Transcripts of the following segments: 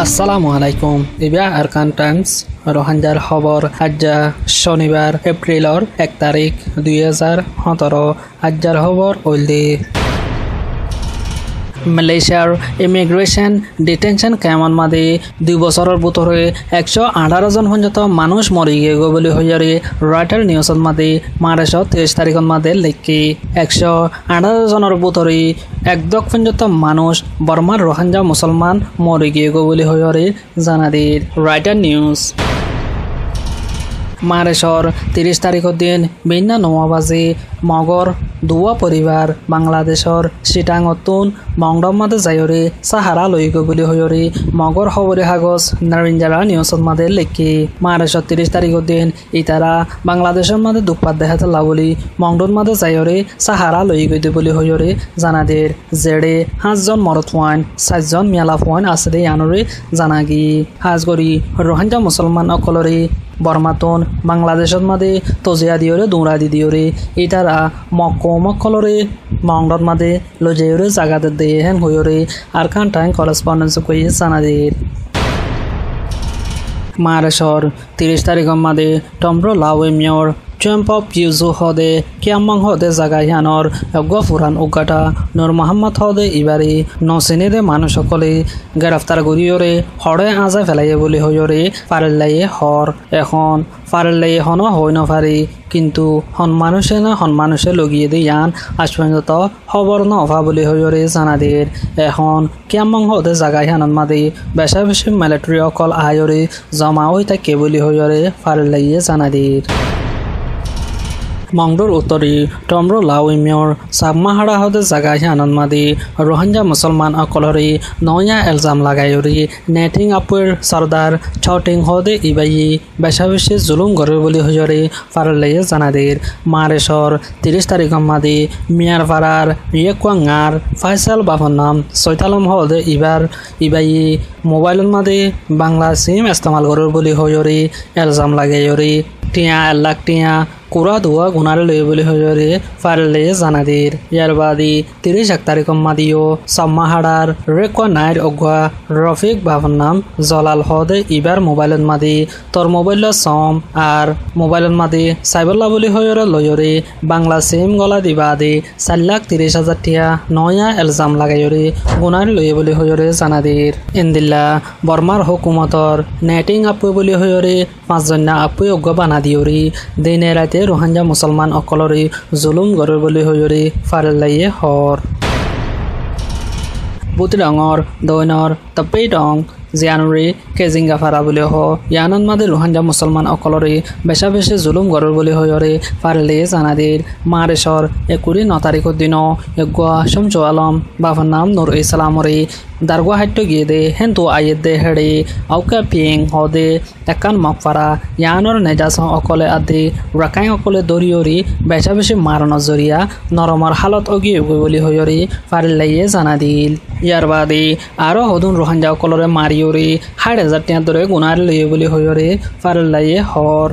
আসসালামু আলাইকুম ইবা আৰকান টাইমস ৰোহাঞ্জাৰ খবৰ আজ্জা শনিবাৰ এপ্ৰিলৰ 1 তাৰিখ 2017 আজ্জাৰ খবৰ ওইলি মালয়েশিয়াৰ ইমিগ্ৰেশন ডিটেনশন ক্যাম্পৰ মাদে 2 বছৰৰ ভিতরে 118 জন পর্যন্ত মানুষ মরি গিয়ে বলে হইয়ারে রয়টার নিউজত মাদে মার্চ 23 তারিখত মাদে লেখি 118 জনের ভিতরে একদক পর্যন্ত মানুষ বর্মার রোহিঙ্গা মুসলমান মরি গিয়ে বলে হইয়ারে জানাদির রয়টার নিউজ মাৰ্চৰ 30 তাৰিখৰ দিন ভিন্ন 9 বাজে মগৰ দুয়া পৰিবাৰ বাংলাদেশৰ চিটাঙতুন মংডম মাদে যায়ৰে সাহাৰা লৈ গৈ বুলি হয়ৰে মগৰ খবৰে কাগজ নাৰিঞ্জাৰা নিউজত মাদে লেখি মাৰ্চৰ 30 তাৰিখৰ দিন ইতাৰা বাংলাদেশৰ মাদে দুপাত দেখাতে লাবলি মংডন মাদে যায়ৰে সাহাৰা লৈ গৈ বুলি হয়ৰে জানাদিৰ জেৰে 5 জন মৰত হোৱান 7 জন মিয়ালা হোৱান আছে আনৰে জানাগি হাজগৰি ৰোহিঙ্গা মুসলমান অকলৰে বর্মাতন বাংলাদেশত মাদে তজিয়া দিয়রে দৌড়া দি দিয়রে ইতারা মক্কলরে মংডত মাদে লজেয়রে জাগাতে দিয়ে হেন হইরে আর খান টাইম করেসপন্ডেন্স কই জানাদির মাৰ্চৰ 30 তাৰিখৰ মাদে টম্ব্ৰ লাৱে মিয়ৰ চেম্পপ ইউজু হদে কিয়ামাং হদে জাগাহিয়ানৰ অগফুরান উগাটা নূর মোহাম্মদ হদে ইবারে নসিনেদে মানুষসকলে গ্রেফতার করিয়রে হরে আজা ফেলাইয়ে বলে হইরে পারেলাইয়ে হর এখন পারেলাইয়ে হন হই নপারি কিন্তু হন মানুষে লগিয়ে দে ইয়ান আশপর্যন্ত খবর নভা বলে হইরে জানাদির এখন কিয়ামাং হদে জাগাহিয়ানত মাদে বেশা বেশি মিলিটারি অকল আয়রে জমা হই থাকে বলে হইরে পারেলাইয়ে জানাদির মংডুর উত্তরে টম্ব্র লাউই মিয়র সাবমাহারা হদে জাগাহিয়ানত মাদে রোহিঙ্গা মুসলমান অকলরে নয়া এলজাম লাগাইরি নেটিং আপুর সর্দার ছটিং হদে ইবাই বেশা বেশি জুলুম করে বলে হইরে পারলাইয়ে জানাদির মাৰ্চৰ 30 তাৰিখৰ মাদে মিয়ারপাড়ার ইয়েকুয়াঙ্গার ফাইসাল বাবর নাম সৈতালম হদে ইবাই মোবাইলত মাদে বাংলা সিম ইস্তেমাল করে বলে হইরে এলজাম লাগাইরি টিয়া 1 লাখ টিয়া কুড়া ধোয়া গুনারে লই বলে হইরে পারলে জানাদির ইয়ার বাদি 30 তাৰিখৰ মাদিও সাম্মাহাড়ার রেকোয়া নাইর অগুয়া রফিক বাবর নাম জলাল হদে ইবার মোবাইলত মাদি তোর মোবাইল সম আর মোবাইলত মাদি সাইবল্লা বলে হইরে লইরে বাংলা সিম গলা দিবাদি 4,30,000 টিয়া নয়া এলজাম লাগাইরে গুনারে লই বলে হইরে জানাদির ইন্দিল্লা বর্মার হুকুমতর নেটিং আপু বলে হইরে 5 জন আপু অগুয়া বানা দিয়রি দিনে রাতে রোহিঙ্গা মুসলমান অকলরে জুলুম গরে বলে হইরে ফারেলাইয়ে হর বুতিডঙর দৈনর তপেইডং জিয়ানুরি কেজিঙ্গা ফারা বলে হ ইয়ানত মাদে রোহিঙ্গা মুসলমান অকলরে বেশা বেশি জুলুম গরর বলে হইরে ফারেলে জানাদির মাৰ্চৰ 9 তাৰিখৰ দিন এগুয়া শামসু আলম বাবার নাম নূর ইসলামরে দারগা হাইট গিয়ে দে হেন্তু আইয়ে দে হেড়ে আউকা পিং হদে একান মাফারা ইয়ানর নেজাস অকলে আদি রাকাই অকলে দরিয়রি বেশা বেশি মারণর জরিয়া নরমর হালত অগিয়ে বলে হইরে ফারেলাইয়ে জানাদিল ইয়ার বাদে আরো হদুন রোহিঙ্গা অকলরে মারিয়রি 60,000 টিয়া ধরে গুনার লইয়ে বলে হইরে ফারেলাইয়ে হর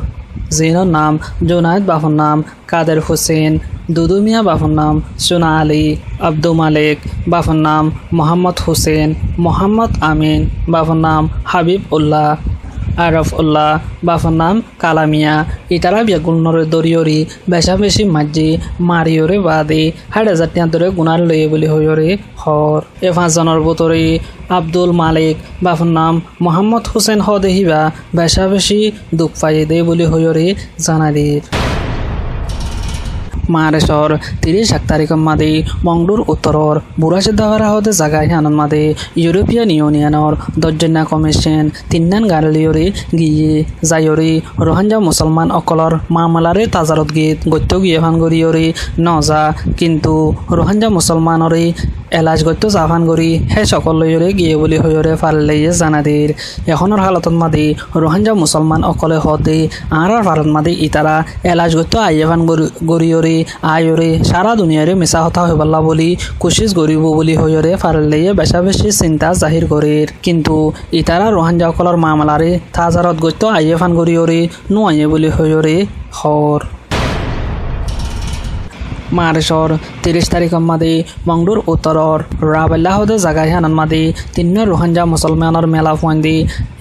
জিনর নাম জুনায়েদ বাফর নাম কাদের হোসেন দুদু মিয়া বাফর নাম সোনা আলী আব্দুল মালিক বাফর নাম মোহাম্মদ হোসেন মোহাম্মদ আমিন বাফর নাম হাবিব উল্লাহ আরফ উল্লাহ বাফর নাম কালামিয়া ইতারা বেগুনরে দরিয়রি বেশা বেশি মাঝি মারিয়রে বাদে 60,000 টিয়া ধরে গুনার লইয়ে বলে হইরে হর এ 5 জনের ভিতরে আব্দুল মালিক বাফর নাম মোহাম্মদ হোসেন হদে হিবা বেশা বেশি দুঃখ পাইয়ে দে বলে হইরে জানাদির মাৰ্চৰ 30 তাৰিখৰ মাদে মংডুৰ উত্তৰৰ বুঢ়াচিদ্ধাপাৰা হদে জাগাহিয়ানত মাদে ইউৰোপীয়ান ইউনিয়নৰ 10জনীয়া কমিশ্যন 3 গাড়ীৰে গিয়ে যায়ৰি ৰোহিঙ্গা মুসলমান অকলৰ মামলাৰে তাজাৰত গীত গত্য গিয়ে ভানগৰিয়ৰি নজা কিন্তু ৰোহিঙ্গা মুসলমানৰে এলাজ গত্য জাভান গৰি হে সকলৰে গিয়ে বুলি হইৰে ফালেয়ে জানাদিৰ এখনৰ হালতত মাদে ৰোহিঙ্গা মুসলমান অকলে হদে আৰাৰ ভাৰত মাদে ইতাৰা এলাজ গত্য আইয়াভান গৰিয়ৰি আয়রে সারা দুনিয়ারে মিছা কথা হইবল্লা বলি কোশিশ করিব বলি হইরে ফারেলাইয়ে বেশা বেশি চিন্তা জাহির করে কিন্তু ইতারা রোহিঙ্গা অকলর মামলারে তাজারত গত্য আইয়ে ফান করিয়রে নো আইয়ে বলি হইরে হর মাৰ্চৰ 30 তাৰিখৰ মাদি মংডুৰ উত্তৰৰ ৰাবেলাহদে জাগাইহানৰ মাদি 3 ৰোহিংগা মুছলমানৰ মেলা ফন্দি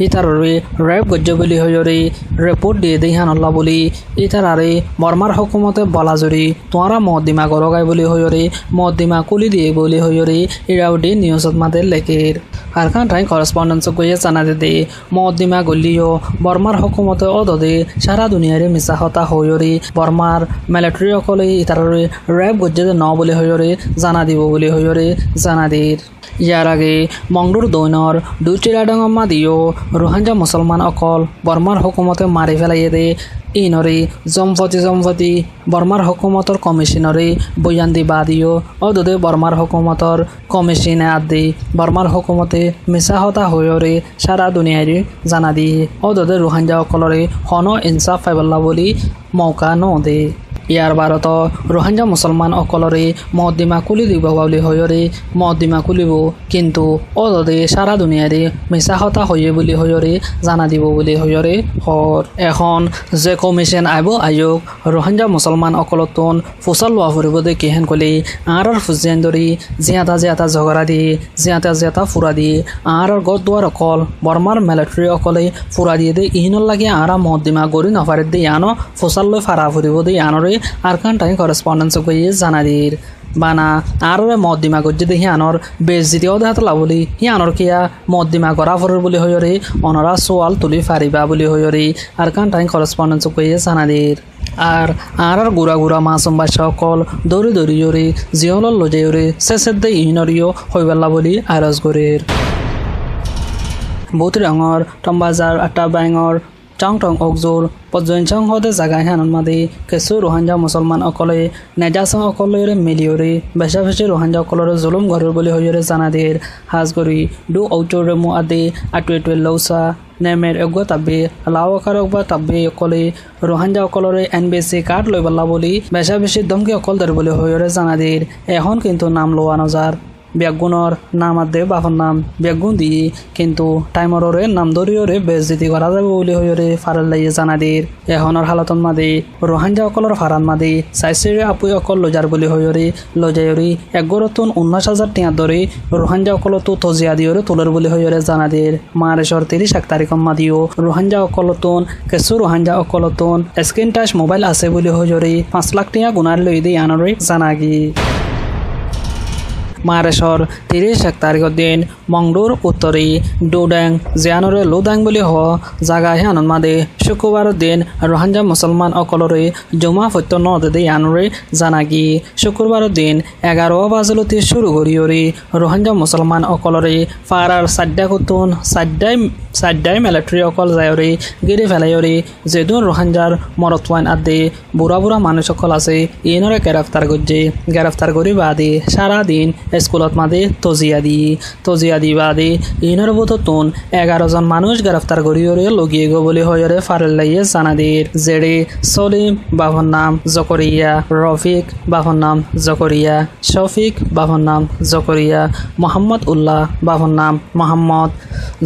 ইতাৰৰে ৰেপ গজ্জ বুলি হয়ৰে ৰিপোৰ্ট দিয়ে দেহানল্লা বুলি ইতাৰাৰে বৰ্মাৰ হুকুমতে বলাজুৰি তোৰা মদিমা গৰগাই বুলি হয়ৰে মদিমা কুলি দিয়ে বুলি হয়ৰে ইৰাউডি নিউজত মাদে লেকেৰ আরকান টাইম করেসপন্ডেন্স গয়ে জানা দে মদিমা গলিও বর্মার হুকুমতে অদদে সারা দুনিয়ারে মিছা হতা হয়রে বর্মার মিলিটারি অকলে ইতারে র্যাব গজ্জে ন বলে হয়রে জানা দিব বলে হয়রে জানা দের ইয়ার আগে মংডুর দৈনর দুচিরাডাঙ্গম্মা দিও রোহিঙ্গা মুসলমান অকল বর্মার হুকুমতে মারি ফেলাইয়ে দে ইনরে জম্পতি বর্মার হুকুমতর কমিশনরে বয়ান্দি বাদিও অদদে বর্মার হুকুমতর কমিশনে আদি বর্মার হুকুমতে মিছা হতা হয়রে সারা দুনিয়ারে জানা দিয়ে অদদে রোহিঙ্গা অকলরে হন ইনসাফ পাইবল্লা বলি মৌকা নদে ইয়ার ভারত রোহিঙ্গা মুসলমান অকলরে মদিমা কুলি দিব বলে হয়রে মদিমা কুলিব কিন্তু অদদে সারা দুনিয়ারে মিছা হতা হয়ে বলি হয়রে জানা দিব বলি হয়রে হর এখন যে কমিশন আইব আয়োগ রোহিঙ্গা মুসলমান অকলতন ফসল লোৱা ফুৰিব দে কেহেন কলি আঁৰৰ ফুজিয়ান ধৰি জিয়াতা ঝগড়া দি জিয়াতা ফুৰা দি আঁৰৰ গদ দুৱাৰ অকল বৰ্মাৰ মিলিটাৰী অকলে ফুৰা দিয়ে দে ইহিনৰ লাগে আঁৰা মদিমা গৰি নফাৰে দে ইয়ানো ফসল লৈ ফাৰা ফুৰিব দে ইয়ানৰে আরকান টাইম করেসপন্ডেন্স গয়ে জানা দির বানা আর মদিমা গজ্জে দেখি আনর বেজিতি অধাত লাবলি হি আনর কিয়া মদিমা গড়া ফর বলি হয়রে অনরা সোয়াল তুলি ফারিবা বলি হয়রে আরকান টাইম করেসপন্ডেন্স গয়ে জানা দির আর গুড়া মাসুম সকল দৌড়ি জরে জিয়ল লজেয়রে শেষের দে ইনরিও হইবেলা বলি আরজ গরের বহুত রঙর টম্বাজার আটা ব্যাঙর টং অকজোর পর্যঞ্চং হদে জাগাই হানন মাদি কিছু রোহিঙ্গা মুসলমান অকলে নেজাসং অকলেরে মিলিয়রে বেশি রোহিঙ্গা অকলরে জুলুম ঘরের বলি হইরে জানা দের হাজগরি ডু ঔটরে মু আদি আটুয়ে লৌসা নেমের এগো তাবে লাওকার অগবা তাবে অকলে রোহিঙ্গা অকলরে এনবিসি কার্ড লই বল্লা বলি বেশি দমকি অকল দের বলি হইরে জানা দের এখন কিন্তু নাম লোয়া নজার ব্যাগুণর নাম আদে বাপর নাম ব্যাগুণ দিয়ে কিন্তু টাইমরে নাম ধরিয়রে বেজতি করা যাবে বলে হইরে ফারাল লাইয়ে জানা দির এখনের হালতন মাদে রোহিঙ্গা অকলর ফারান মাদে সাইসিরে আপুই অকল লজার বলে হইরে লজায়রি 11,19,000 টিয়া ধরে রোহিঙ্গা অকলতো তজিয়া দিয়রে তোলের বলে হইরে জানা দির মারেশর 30 তারিখ মাদিও রোহিঙ্গা অকলতন কিছু রোহিঙ্গা অকলতন স্ক্রিন টাচ মোবাইল আছে বলে হইরে 5 লাখ টিয়া গুনার লই দিয়ে আনরে জানাগি মারেশর 30 তারিখের দিন মংডুর উত্তরে ডোডাং জিয়ানরে লোদাং বলি হ জাগা হানন মাদে শুক্রবার দিন রোহিঙ্গা মুসলমান অকলরে জমা ফত্য নদে আনরে জানাগি শুক্রবার দিন 11 বাজলতে শুরু করিয়রে রোহিঙ্গা মুসলমান অকলরে ফারার সাড্ডা কুতুন সাড্ডাই মিলিটারি অকল যায়রে গিরি ফেলাইরে যেদুন রোহিঙ্গার মরতওয়ান আদে বুড়া মানুষ অকল আছে ইনরে গ্রেফতার করি বাদে সারা দিন স্কুলত মাদে তজিয়া দি বাদে ইনর বুততুন 11 জন মানুষ গ্রেফতার করিয়রে লগিয়ে গো বলি হয়রে ফারেল লাইয়ে জানাদির জেডে সলিম বাহর নাম জকরিয়া রফিক বাহর নাম জকরিয়া শফিক বাহর নাম জকরিয়া মোহাম্মদ উল্লাহ বাহর নাম মোহাম্মদ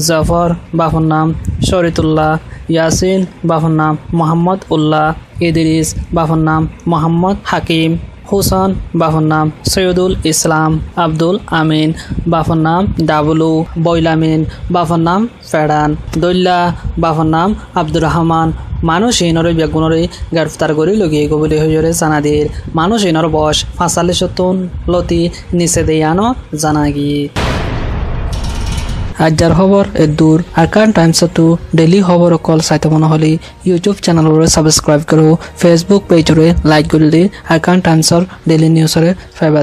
জাফর বাহর নাম শরীতুল্লাহ ইয়াসিন বাহর নাম মোহাম্মদ উল্লাহ ইদরিস বাহর নাম মোহাম্মদ হাকিম হুসন বাহর নাম সৈয়দুল ইসলাম আব্দুল আমিন বাহর নাম ডাবলু বৈলামিন বাহর নাম ফেডান দৈল্লা বাহর নাম আব্দুর রহমান মানুষ ইনরে বেগুনরে গ্রেফতার করে লগিয়ে গো বলে হইরে জানাদির মানুষ ইনর বয়স 45 লতি নিচে দেয়ানো জানাগি আজর খবর দূর আরকান টাইমস টু ডেইলি খবর কল চাইতে মনে হলে ইউটিউব চ্যানেলরে সাবস্ক্রাইব করো ফেসবুক পেজরে লাইক করলে আরকান টাইমসর ডেইলি নিউজরে ফাইবা